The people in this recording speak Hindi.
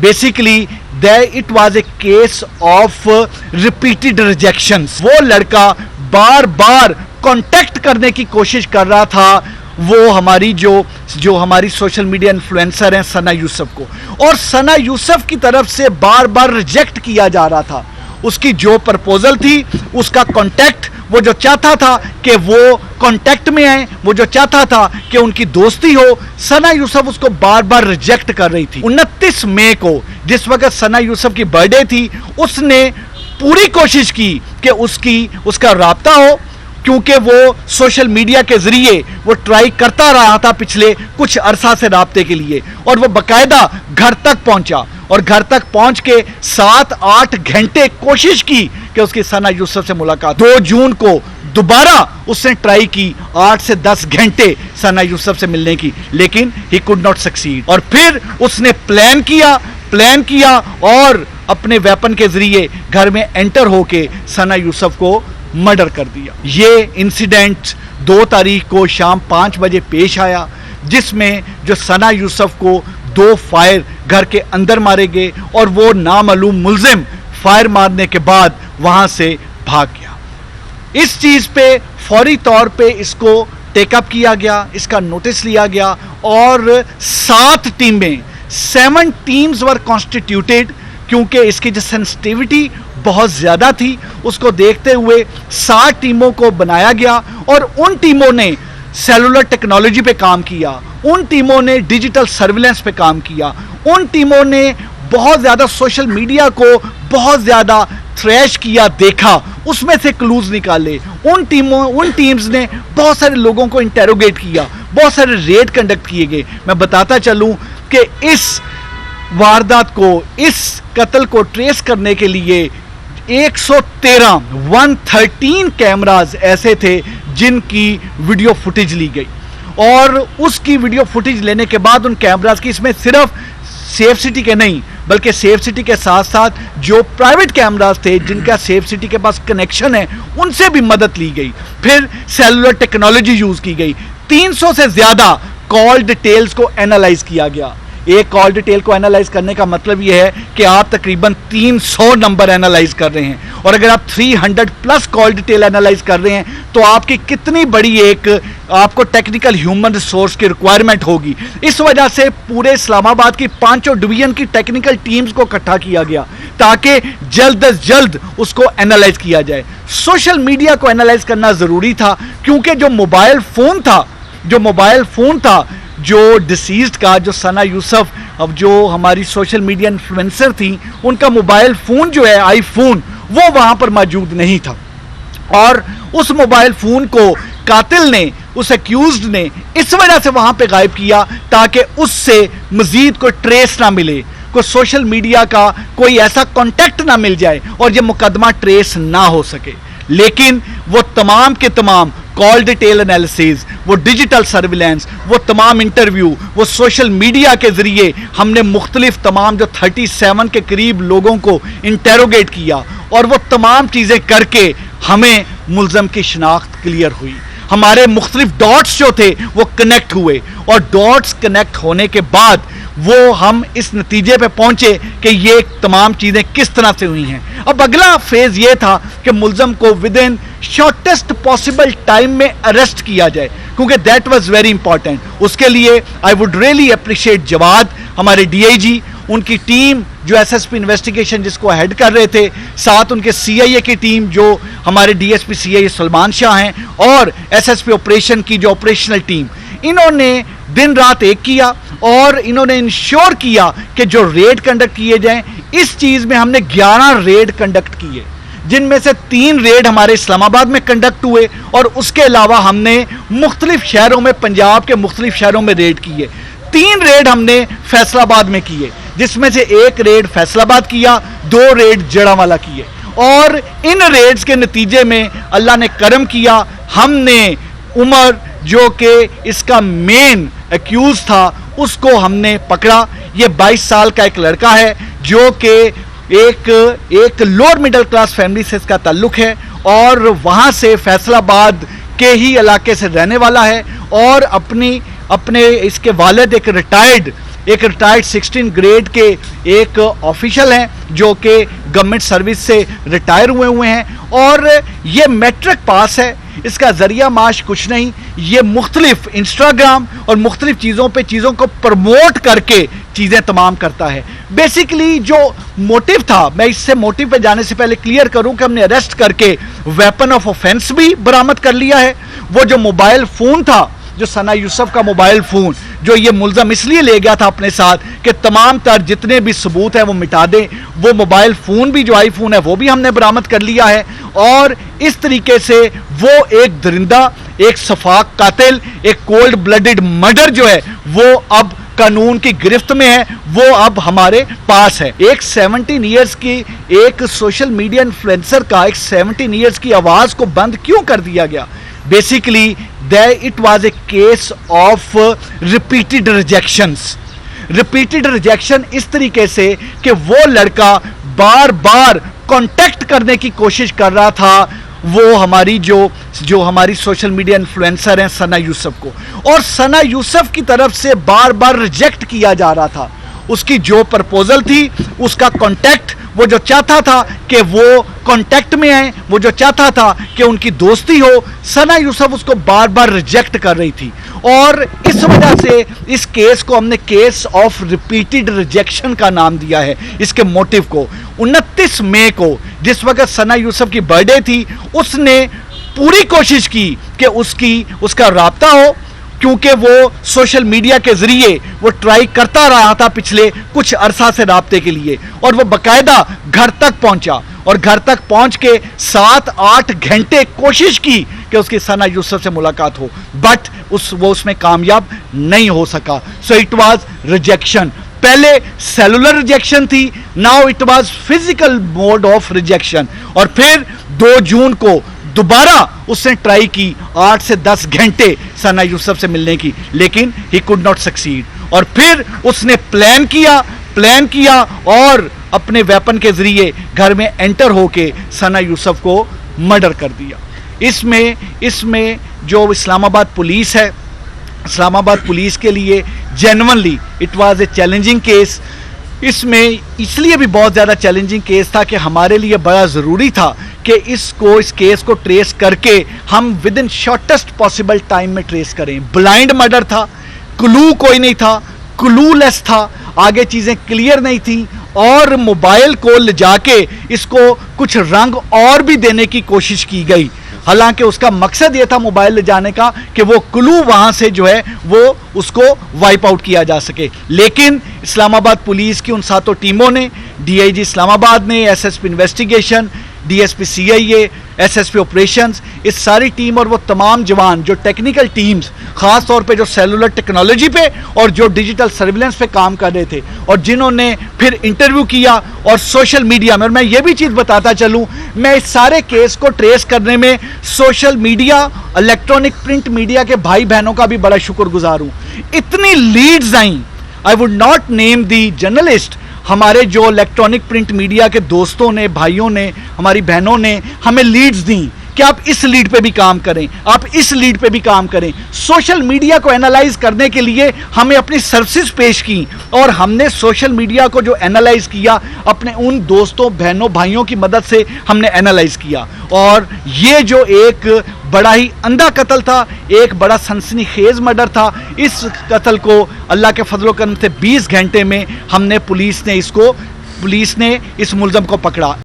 Basically it was a case of repeated rejections. वो लड़का बार बार कांटेक्ट करने की कोशिश कर रहा था वो हमारी जो हमारी सोशल मीडिया इन्फ्लुएंसर हैं सना यूसुफ को, और सना यूसुफ की तरफ से बार बार रिजेक्ट किया जा रहा था। उसकी जो प्रपोजल थी, उसका कांटेक्ट, वो जो चाहता था कि वो कांटेक्ट में आए, वो जो चाहता था कि उनकी दोस्ती हो, सना यूसुफ उसको बार बार रिजेक्ट कर रही थी। 29 मई को जिस वक्त सना यूसुफ की बर्थडे थी, उसने पूरी कोशिश की कि उसका राब्ता हो, क्योंकि वो सोशल मीडिया के जरिए वो ट्राई करता रहा था पिछले कुछ अरसा से राब्ते के लिए, और वो बाकायदा घर तक पहुंचा और घर तक पहुंच के 7-8 घंटे कोशिश की कि उसकी सना यूसुफ से मुलाकात। 2 जून को दोबारा उसने ट्राई की 8 से 10 घंटे सना यूसुफ से मिलने की, लेकिन ही कुड नॉट सक्सीड। और फिर उसने प्लान किया और अपने वेपन के जरिए घर में एंटर होके सना यूसुफ को मर्डर कर दिया। ये इंसिडेंट 2 तारीख को शाम 5 बजे पेश आया, जिसमें जो सना यूसुफ को 2 फायर घर के अंदर मारे गए और वो नामालूम मुल्जिम फायर मारने के बाद वहां से भाग गया। इस चीज पे फौरी तौर पे इसको टेकअप किया गया, इसका नोटिस लिया गया और 7 टीम्स वर कॉन्स्टिट्यूटेड, क्योंकि इसकी जो सेंसिटिविटी बहुत ज़्यादा थी उसको देखते हुए 7 टीमों को बनाया गया, और उन टीमों ने सेलुलर टेक्नोलॉजी पे काम किया, उन टीमों ने डिजिटल सर्विलेंस पे काम किया, उन टीमों ने बहुत ज़्यादा सोशल मीडिया को बहुत ज़्यादा थ्रैश किया, देखा, उसमें से क्लूज निकाले। उन टीम्स ने बहुत सारे लोगों को इंटेरोगेट किया, बहुत सारे रेड कंडक्ट किए गए। मैं बताता चलूँ कि इस वारदात को, इस कत्ल को ट्रेस करने के लिए 113 कैमराज ऐसे थे जिनकी वीडियो फुटेज ली गई, और उसकी वीडियो फुटेज लेने के बाद उन कैमराज की, इसमें सिर्फ सेफ सिटी के नहीं बल्कि सेफ सिटी के साथ साथ जो प्राइवेट कैमराज थे जिनका सेफ सिटी के पास कनेक्शन है, उनसे भी मदद ली गई। फिर सेलुलर टेक्नोलॉजी यूज की गई। 300 से ज्यादा कॉल डिटेल्स को एनालाइज किया गया। एक कॉल डिटेल को एनालाइज करने का मतलब यह है कि आप तकरीबन 300 नंबर एनालाइज कर रहे हैं, और अगर आप 300 प्लस कॉल डिटेल एनालाइज कर रहे हैं तो आपकी कितनी बड़ी एक आपको टेक्निकल ह्यूमन रिसोर्स की रिक्वायरमेंट होगी। इस वजह से पूरे इस्लामाबाद की 5 डिवीजन की टेक्निकल टीम्स को इकट्ठा किया गया ताकि जल्द अज जल्द उसको एनालाइज किया जाए। सोशल मीडिया को एनालाइज करना जरूरी था, क्योंकि जो मोबाइल फोन था जो डिसीज्ड का, जो सना यूसुफ, अब जो हमारी सोशल मीडिया इन्फ्लुएंसर थी, उनका मोबाइल फोन जो है आईफोन, वो वहां पर मौजूद नहीं था, और उस मोबाइल फोन को कातिल ने, उस एक्यूज्ड ने इस वजह से वहां पे गायब किया ताकि उससे मजीद कोई ट्रेस ना मिले, कोई सोशल मीडिया का कोई ऐसा कॉन्टेक्ट ना मिल जाए और ये मुकदमा ट्रेस ना हो सके। लेकिन वो तमाम के तमाम कॉल डिटेल एनालिसिस, वो डिजिटल सर्विलेंस, वो तमाम इंटरव्यू, वो सोशल मीडिया के जरिए हमने मुख्तलिफ तमाम जो 37 के करीब लोगों को इंटेरोगेट किया, और वो तमाम चीज़ें करके हमें मुल्ज़म की शनाख्त क्लियर हुई। हमारे मुख्तलिफ डॉट्स जो थे वो कनेक्ट हुए, और डॉट्स कनेक्ट होने के बाद वो हम इस नतीजे पे पहुंचे कि ये तमाम चीज़ें किस तरह से हुई हैं। अब अगला फेज ये था कि मुल्ज़म को within shortest possible time में अरेस्ट किया जाए, क्योंकि दैट वाज वेरी इंपॉर्टेंट। उसके लिए I would really appreciate Jawad, हमारे डीआईजी, उनकी टीम जो एसएसपी इन्वेस्टिगेशन जिसको हेड कर रहे थे, साथ उनके सीआईए की टीम जो हमारे डीएसपी सीआईए सलमान शाह हैं, और एसएसपी ऑपरेशन की जो ऑपरेशनल टीम, इन्होंने दिन रात एक किया और इन्होंने इंश्योर किया कि जो रेड कंडक्ट किए जाएं। इस चीज़ में हमने 11 रेड कंडक्ट किए, जिनमें से 3 रेड हमारे इस्लामाबाद में कंडक्ट हुए, और उसके अलावा हमने मुख्तलिफ शहरों में, पंजाब के मुख्तलिफ शहरों में रेड किए। 3 रेड हमने फैसलाबाद में किए, जिसमें से 1 रेड फैसलाबाद किया, 2 रेड जड़ावाला किए, और इन रेड्स के नतीजे में अल्लाह ने करम किया, हमने उमर जो कि इसका मेन एक्यूज था उसको हमने पकड़ा। ये 22 साल का एक लड़का है जो कि एक लोअर मिडिल क्लास फैमिली से इसका ताल्लुक है, और वहाँ से फैसलाबाद के ही इलाके से रहने वाला है, और अपने इसके वालिद एक रिटायर्ड एक रिटायर्ड 16 ग्रेड के एक ऑफिशियल हैं जो कि गवर्नमेंट सर्विस से रिटायर हुए हैं, और ये मैट्रिक पास है। इसका जरिया माश कुछ नहीं, ये मुख्तलिफ इंस्टाग्राम और मुख्तलिफ चीज़ों पे चीज़ों को प्रमोट करके चीज़ें तमाम करता है। बेसिकली जो मोटिव था, मैं इससे मोटिव पे जाने से पहले क्लियर करूं कि हमने अरेस्ट करके वेपन ऑफ ऑफेंस भी बरामद कर लिया है। वो जो मोबाइल फ़ोन था, जो सना यूसुफ का मोबाइल फ़ोन, जो ये मुल्ज़म इसलिए ले गया था अपने साथ कि तमाम तर जितने भी सबूत हैं वो मिटा दें, वो मोबाइल फ़ोन भी जो आईफोन है वो भी हमने बरामद कर लिया है। और इस तरीके से वो एक दरिंदा, एक सफाक कातिल, एक कोल्ड ब्लडेड मर्डर जो है वो अब कानून की गिरफ्त में है, वो अब हमारे पास है। एक 17 ईयर्स की एक सोशल मीडिया इन्फ्लुएंसर का एक 17 ईयर्स की आवाज़ को बंद क्यों कर दिया गया? Basically it was a case of repeated rejections. Repeated rejection इस तरीके से कि वो लड़का बार बार कांटेक्ट करने की कोशिश कर रहा था वो हमारी जो हमारी सोशल मीडिया इन्फ्लुएंसर हैं सना यूसुफ को, और सना यूसुफ की तरफ से बार बार रिजेक्ट किया जा रहा था। उसकी जो प्रपोजल थी, उसका कांटेक्ट, वो जो चाहता था कि वो कांटेक्ट में आए, वो जो चाहता था कि उनकी दोस्ती हो, सना यूसुफ उसको बार बार रिजेक्ट कर रही थी। और इस वजह से इस केस को हमने केस ऑफ रिपीटेड रिजेक्शन का नाम दिया है इसके मोटिव को। 29 मई को जिस वक्त सना यूसुफ की बर्थडे थी, उसने पूरी कोशिश की कि उसका राब्ता हो, क्योंकि वो सोशल मीडिया के जरिए वो ट्राई करता रहा था पिछले कुछ अरसा से राब्ते के लिए, और वो बाकायदा घर तक पहुंचा और घर तक पहुंच के 7-8 घंटे कोशिश की कि उसकी सना यूसुफ से मुलाकात हो, बट वो उसमें कामयाब नहीं हो सका। So it was rejection. पहले सेलुलर रिजेक्शन थी, now it was physical mode of rejection. और फिर 2 जून को दोबारा उसने ट्राई की 8 से 10 घंटे सना यूसुफ से मिलने की, लेकिन ही कुड नॉट सक्सीड। और फिर उसने प्लान किया और अपने वेपन के जरिए घर में एंटर होके सना यूसुफ को मर्डर कर दिया। इसमें जो इस्लामाबाद पुलिस है, इस्लामाबाद पुलिस के लिए genuinely it was a challenging case. इसमें इसलिए भी बहुत ज़्यादा चैलेंजिंग केस था कि हमारे लिए बड़ा ज़रूरी था कि इस केस को ट्रेस करके हम with in shortest possible time में ट्रेस करें। ब्लाइंड मर्डर था, क्लू कोई नहीं था, क्लूलेस था, आगे चीज़ें क्लियर नहीं थी, और मोबाइल को ले जाके इसको कुछ रंग और भी देने की कोशिश की गई। हालांकि उसका मकसद यह था मोबाइल ले जाने का कि वो क्लू वहां से जो है वो उसको वाइप आउट किया जा सके। लेकिन इस्लामाबाद पुलिस की उन 7 टीमों ने, डीआईजी इस्लामाबाद ने, SSP investigation, DSP CIA, SSP operations, इस सारी टीम और वो तमाम जवान जो टेक्निकल टीम्स, ख़ास तौर पे जो सेलुलर टेक्नोलॉजी पे और जो डिजिटल सर्विलेंस पे काम कर रहे थे, और जिन्होंने फिर इंटरव्यू किया और सोशल मीडिया में, और मैं ये भी चीज़ बताता चलूँ, मैं इस सारे केस को ट्रेस करने में social media, electronic print media के भाई बहनों का भी बड़ा शुक्रगुजार हूँ। इतनी लीड्स आई, I would not name the journalist, हमारे जो इलेक्ट्रॉनिक प्रिंट मीडिया के दोस्तों ने, भाइयों ने, हमारी बहनों ने हमें लीड्स दी कि आप इस लीड पे भी काम करें, आप इस लीड पे भी काम करें। सोशल मीडिया को एनालाइज करने के लिए हमें अपनी सर्विसेज पेश की, और हमने सोशल मीडिया को जो एनालाइज किया अपने उन दोस्तों, बहनों, भाइयों की मदद से हमने एनालाइज किया। और ये जो एक बड़ा ही अंधा कत्ल था, एक बड़ा सनसनीखेज मर्डर था, इस कत्ल को अल्लाह के फजलो करम से 20 घंटे में पुलिस ने इस मुल्ज़म को पकड़ा।